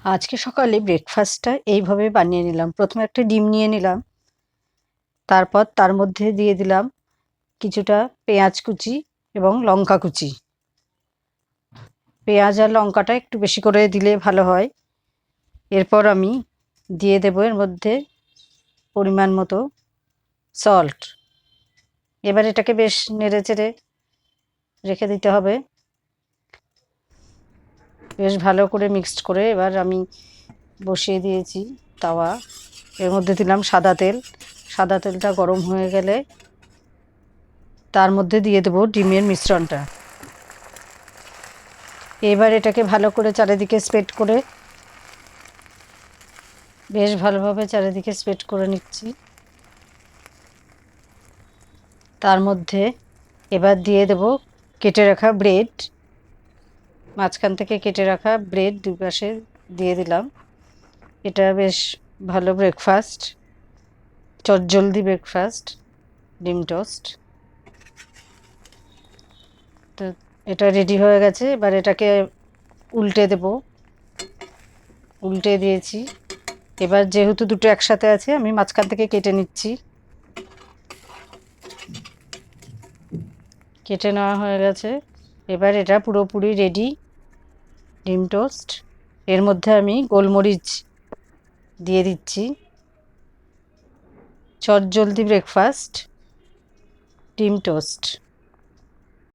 আজকে সকালে ব্রেকফাস্টটা এইভাবে বানিয়ে নিলাম। প্রথমে একটা ডিম নিয়ে নিলাম, তারপর তার মধ্যে দিয়ে দিলাম কিছুটা পেঁয়াজ কুচি এবং লঙ্কা কুচি। পেঁয়াজ আর লঙ্কাটা একটু বেশি করে দিলে ভালো হয়। এরপর আমি দিয়ে দেবো এর মধ্যে পরিমাণ মতো সল্ট। এবার এটাকে বেশ নেড়ে চেড়ে রেখে দিতে হবে। বেশ ভালো করে মিক্সড করে এবার আমি বসিয়ে দিয়েছি তাওয়া। এর মধ্যে দিলাম সাদা তেল। সাদা তেলটা গরম হয়ে গেলে তার মধ্যে দিয়ে দেবো ডিমের মিশ্রণটা। এবার এটাকে ভালো করে চারিদিকে স্প্রেড করে বেশ ভালোভাবে চারিদিকে স্প্রেড করে নিচ্ছি। তার মধ্যে এবার দিয়ে দেব কেটে রাখা ব্রেড। মাঝখান থেকে কেটে রাখা ব্রেড দুই পাশে দিয়ে দিলাম। এটা বেশ ভালো ব্রেকফাস্ট, চটজলদি ব্রেকফাস্ট, ডিম টোস্ট। তো এটা রেডি হয়ে গেছে। এবার এটাকে উল্টে দেব। উল্টে দিয়েছি। এবার যেহেতু দুটো একসাথে আছে আমি মাঝখান থেকে কেটে নিচ্ছি। কেটে নেওয়া হয়ে গেছে। এবার এটা পুরোপুরি রেডি ডিম টোস্ট। এর মধ্যে আমি গোলমরিচ দিয়ে দিচ্ছি। চটজলদি ব্রেকফাস্ট ডিম টোস্ট।